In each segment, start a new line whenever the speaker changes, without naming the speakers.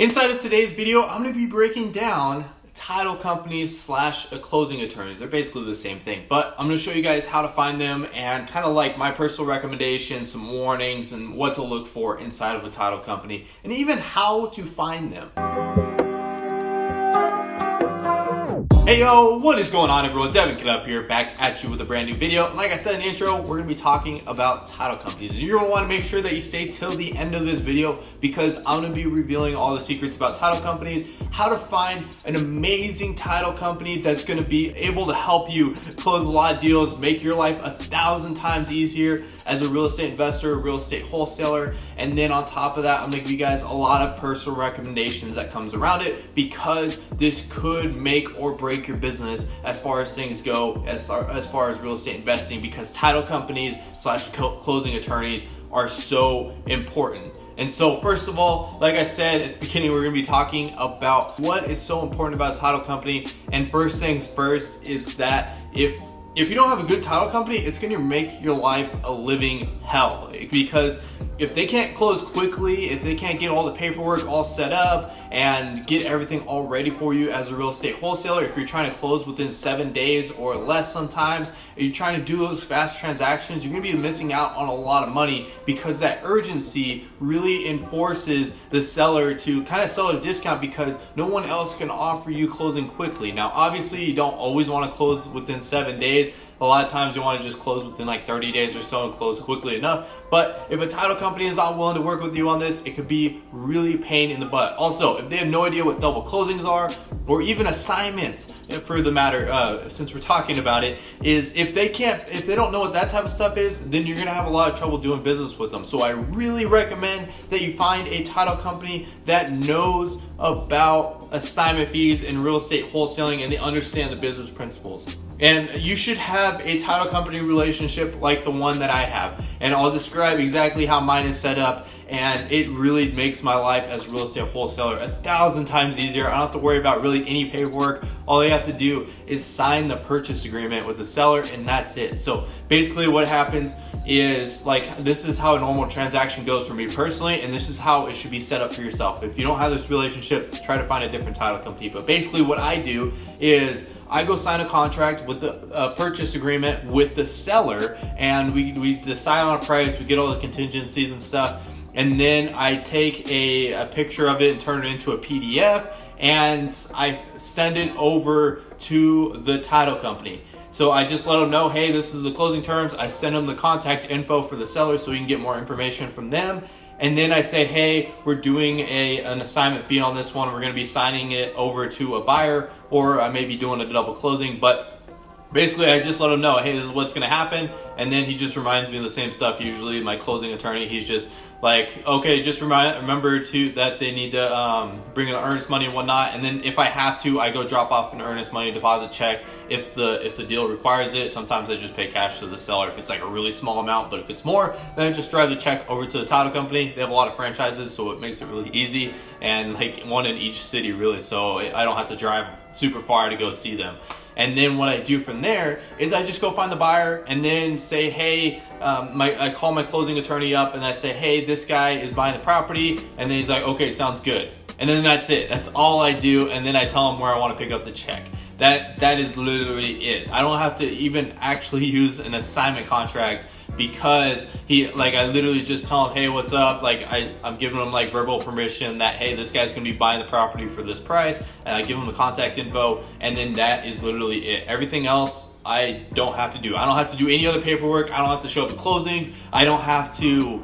Inside of today's video, I'm going to be breaking down title companies slash closing attorneys. They're basically the same thing, but I'm going to show you guys how to find them and kind of like my personal recommendations, some warnings, and what to look for inside of a title company, and even how to find them. Hey yo, what is going on everyone? Devin Kid up here, back at you with a brand new video. And like I said in the intro, we're going to be talking about title companies. And you're going to want to make sure that you stay till the end of this video because I'm going to be revealing all the secrets about title companies, how to find an amazing title company that's going to be able to help you close a lot of deals, make your life 1,000 times easier as a real estate investor, a real estate wholesaler. And then on top of that, I'm going to give you guys a lot of personal recommendations that comes around it because this could make or break your business as far as things go, as far as real estate investing, because title companies slash closing attorneys are so important. And so first of all, like I said at the beginning, we're going to be talking about what is so important about a title company. And first things first is that if you don't have a good title company, it's going to make your life a living hell, because if they can't close quickly, if they can't get all the paperwork all set up and get everything all ready for you as a real estate wholesaler, if you're trying to close within 7 days or less sometimes, if you're trying to do those fast transactions, you're going to be missing out on a lot of money because that urgency really enforces the seller to kind of sell at a discount because no one else can offer you closing quickly. Now, obviously, you don't always want to close within 7 days. A lot of times you want to just close within like 30 days or so and close quickly enough. But if a title company is not willing to work with you on this, it could be really pain in the butt. Also, if they have no idea what double closings are, or even assignments for the matter, since we're talking about it, is if they don't know what that type of stuff is, then you're gonna have a lot of trouble doing business with them. So I really recommend that you find a title company that knows about assignment fees and real estate wholesaling, and they understand the business principles. And you should have a title company relationship like the one that I have. And I'll describe exactly how mine is set up. And it really makes my life as a real estate wholesaler 1,000 times easier. I don't have to worry about really any paperwork. All they have to do is sign the purchase agreement with the seller, and that's it. So basically what happens is, like, this is how a normal transaction goes for me personally, and this is how it should be set up for yourself. If you don't have this relationship, try to find a different title company. But basically what I do is I go sign a contract with the purchase agreement with the seller, and we decide on a price, we get all the contingencies and stuff, and then I take a picture of it and turn it into a PDF, and I send it over to the title company. So I just let them know, hey, this is the closing terms. I send them the contact info for the seller so you can get more information from them. And then I say, hey, we're doing an assignment fee on this one. We're going to be signing it over to a buyer, or I may be doing a double closing. But basically, I just let him know, hey, this is what's going to happen. And then he just reminds me of the same stuff. Usually my closing attorney, he's just like, okay, just remember that they need to bring in the earnest money and whatnot. And then if I have to, I go drop off an earnest money deposit check if the deal requires it. Sometimes I just pay cash to the seller if it's like a really small amount. But if it's more, then I just drive the check over to the title company. They have a lot of franchises, so it makes it really easy, and like one in each city really. So I don't have to drive super far to go see them. And then what I do from there is I just go find the buyer and then say, hey, I call my closing attorney up and I say, hey, this guy is buying the property. And then he's like, okay, sounds good. And then that's it. That's all I do. And then I tell him where I want to pick up the check. That is literally it. I don't have to even actually use an assignment contract because I literally just tell him, hey, what's up? Like I'm giving him like verbal permission that, hey, this guy's gonna be buying the property for this price, and I give him the contact info, and then that is literally it. Everything else I don't have to do. I don't have to do any other paperwork. I don't have to show up at closings. I don't have to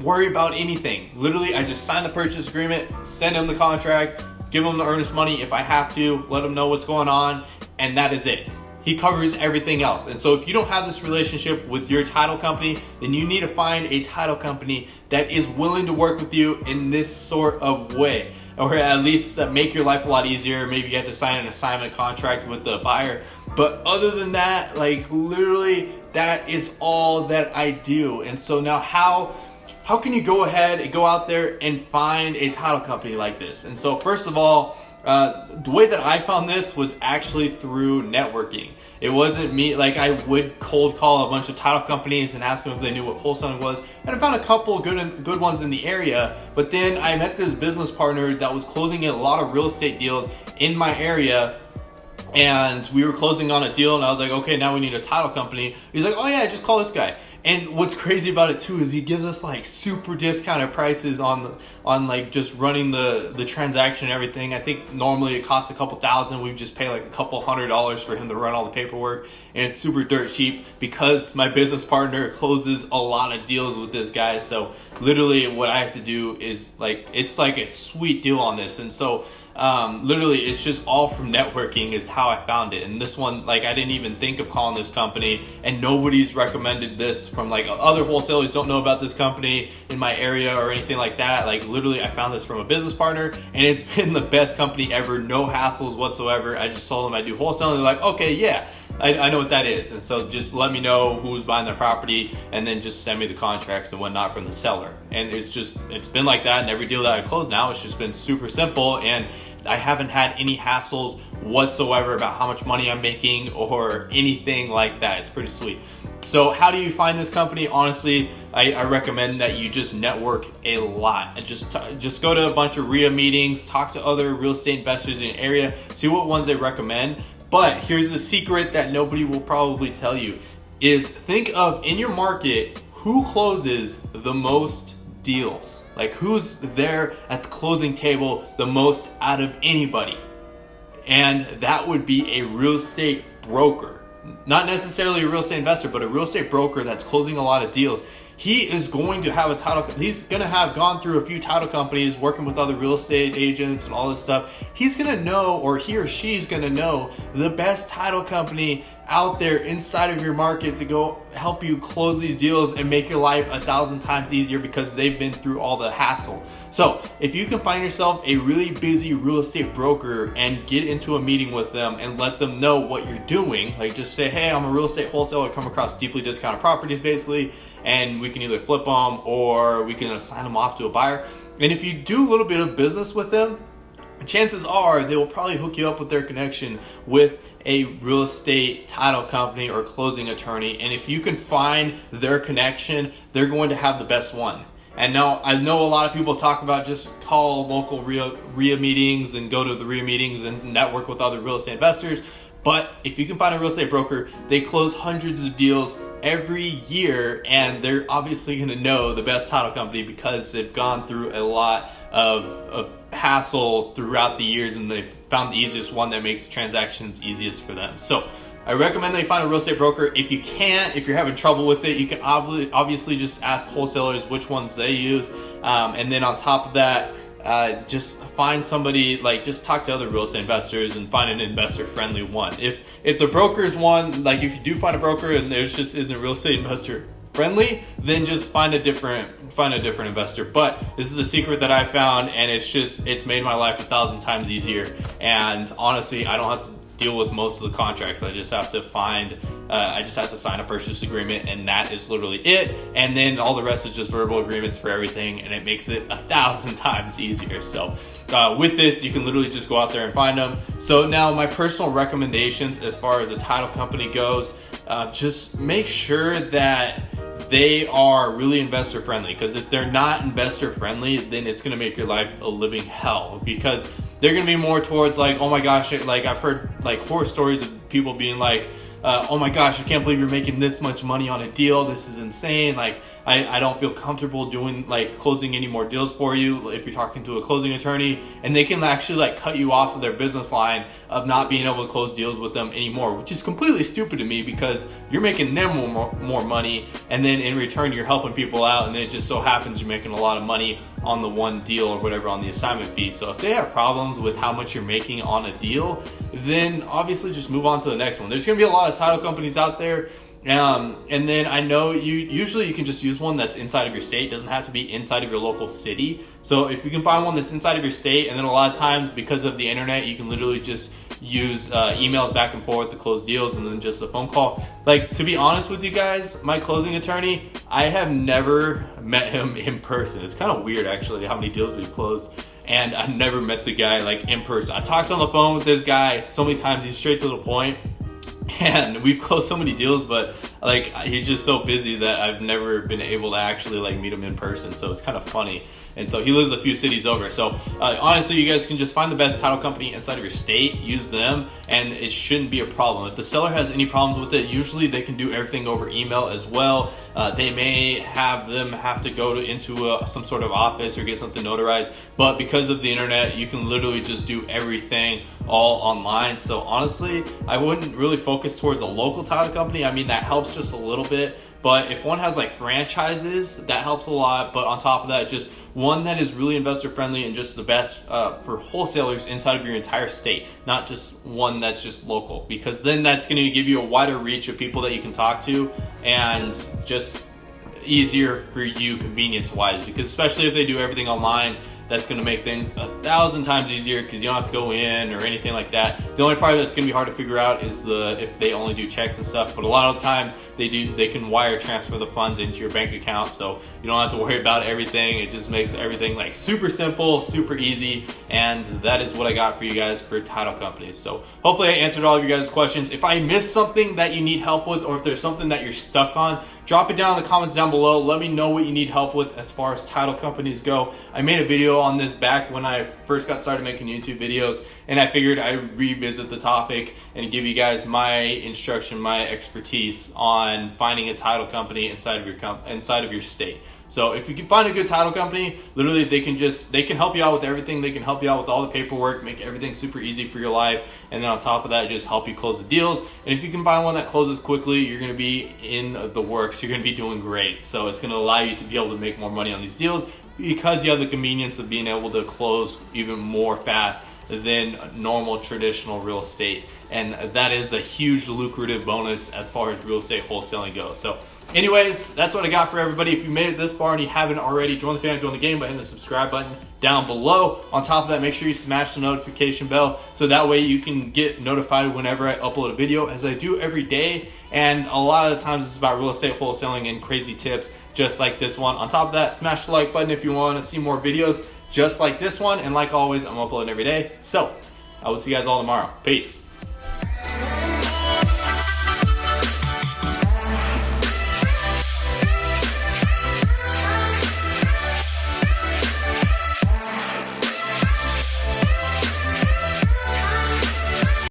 worry about anything. Literally, I just sign the purchase agreement, send him the contract, give him the earnest money if I have to, let him know what's going on, and that is it. He covers everything else. And so if you don't have this relationship with your title company, then you need to find a title company that is willing to work with you in this sort of way, or at least make your life a lot easier. Maybe you have to sign an assignment contract with the buyer. But other than that, like literally, that is all that I do. And so now how how can you go ahead and go out there and find a title company like this? And so first of all, the way that I found this was actually through networking. It wasn't me, like I would cold call a bunch of title companies and ask them if they knew what wholesaling was, and I found a couple good ones in the area. But then I met this business partner that was closing a lot of real estate deals in my area, and we were closing on a deal, and I was like, okay, now we need a title company. He's like, oh yeah, just call this guy. And what's crazy about it too is he gives us like super discounted prices on like just running the transaction and everything. I think normally it costs a couple thousand. We just pay like a couple $100 for him to run all the paperwork, and it's super dirt cheap because my business partner closes a lot of deals with this guy. So literally what I have to do is like, it's like a sweet deal on this. And so literally it's just all from networking is how I found it. And this one, like I didn't even think of calling this company, and nobody's recommended this from like other wholesalers don't know about this company in my area or anything like that. Like literally I found this from a business partner, and it's been the best company ever. No hassles whatsoever. I just told them I do wholesaling. They're like, okay, yeah, I know what that is. And so just let me know who's buying their property, and then just send me the contracts and whatnot from the seller. And it's been like that. And every deal that I close now, it's just been super simple. And I haven't had any hassles whatsoever about how much money I'm making or anything like that. It's pretty sweet. So how do you find this company? Honestly, I recommend that you just network a lot. And just go to a bunch of RIA meetings, talk to other real estate investors in your area, see what ones they recommend. But here's the secret that nobody will probably tell you is think of in your market, who closes the most deals? Like who's there at the closing table the most out of anybody? And that would be a real estate broker. Not necessarily a real estate investor, but a real estate broker that's closing a lot of deals. He is going to have a title, he's going to have gone through a few title companies, working with other real estate agents and all this stuff. He's going to know, or he or she's going to know the best title company out there inside of your market to go help you close these deals and make your life 1,000 times easier because they've been through all the hassle. So if you can find yourself a really busy real estate broker and get into a meeting with them and let them know what you're doing, like just say, hey, I'm a real estate wholesaler, come across deeply discounted properties basically, and we can either flip them or we can assign them off to a buyer. And if you do a little bit of business with them, chances are they will probably hook you up with their connection with a real estate title company or closing attorney. And if you can find their connection, they're going to have the best one. And now I know a lot of people talk about just call local RIA meetings and go to the RIA meetings and network with other real estate investors. But if you can find a real estate broker, they close hundreds of deals every year, and they're obviously going to know the best title company because they've gone through a lot of hassle throughout the years, and they've found the easiest one that makes transactions easiest for them. So I recommend that you find a real estate broker. If you can't, if you're having trouble with it, you can obviously just ask wholesalers which ones they use. And then on top of that, just find somebody, like just talk to other real estate investors and find an investor friendly one. If the broker's one, like if you do find a broker and there's just isn't real estate investor friendly, then just find a different investor. But this is a secret that I found, and it's made my life 1,000 times easier. And honestly, I don't have to deal with most of the contracts. I just have to sign a purchase agreement, and that is literally it. And then all the rest is just verbal agreements for everything, and it makes it 1,000 times easier. So with this, you can literally just go out there and find them. So now my personal recommendations as far as a title company goes, just make sure that they are really investor friendly, because if they're not investor friendly, then it's going to make your life a living hell, because they're going to be more towards like, oh my gosh, like I've heard like horror stories of people being like, oh my gosh, I can't believe you're making this much money on a deal. This is insane. Like, I don't feel comfortable doing like closing any more deals for you if you're talking to a closing attorney, and they can actually like cut you off of their business line of not being able to close deals with them anymore, which is completely stupid to me, because you're making them more money, and then in return you're helping people out, and then it just so happens you're making a lot of money on the one deal or whatever on the assignment fee. So if they have problems with how much you're making on a deal, then obviously just move on to the next one. There's going to be a lot of title companies out there, And then I know usually you can just use one that's inside of your state. It doesn't have to be inside of your local city. So if you can find one that's inside of your state, and then a lot of times because of the internet, you can literally just use emails back and forth to close deals, and then just a phone call. Like, to be honest with you guys, my closing attorney, I have never met him in person. It's kind of weird actually how many deals we've closed, and I've never met the guy like in person. I talked on the phone with this guy so many times. He's straight to the point. And we've closed so many deals, but like he's just so busy that I've never been able to actually like meet him in person. So it's kind of funny. And so he lives a few cities over. So honestly, you guys can just find the best title company inside of your state, use them, and it shouldn't be a problem. If the seller has any problems with it, usually they can do everything over email as well. They may have to go into some sort of office or get something notarized, but because of the internet, you can literally just do everything all online. So honestly, I wouldn't really focus towards a local title company. I mean, that helps just a little bit, but if one has like franchises, that helps a lot. But on top of that, just one that is really investor friendly and just the best for wholesalers inside of your entire state, not just one that's just local, because then that's going to give you a wider reach of people that you can talk to, and just easier for you convenience wise, because especially if they do everything online, that's going to make things 1,000 times easier because you don't have to go in or anything like that. The only part that's going to be hard to figure out is if they only do checks and stuff, but a lot of times they can wire transfer the funds into your bank account, so you don't have to worry about everything. It just makes everything like super simple, super easy, and that is what I got for you guys for title companies. So hopefully I answered all of you guys' questions. If I missed something that you need help with, or if there's something that you're stuck on, drop it down in the comments down below. Let me know what you need help with as far as title companies go. I made a video on this back when I first got started making YouTube videos, and I figured I'd revisit the topic and give you guys my instruction, my expertise on finding a title company inside of your state. So if you can find a good title company, literally they can help you out with everything. They can help you out with all the paperwork, make everything super easy for your life, and then on top of that, just help you close the deals. And if you can find one that closes quickly, you're going to be in the works. You're going to be doing great. So it's going to allow you to be able to make more money on these deals because you have the convenience of being able to close even more fast than normal traditional real estate. And that is a huge lucrative bonus as far as real estate wholesaling goes. So anyways, that's what I got for everybody. If you made it this far and you haven't already, join the family, join the game by hitting the subscribe button down below. On top of that, make sure you smash the notification bell so that way you can get notified whenever I upload a video, as I do every day. And a lot of the times it's about real estate wholesaling and crazy tips just like this one. On top of that, smash the like button if you want to see more videos just like this one. And like always, I'm uploading every day. So I will see you guys all tomorrow. Peace.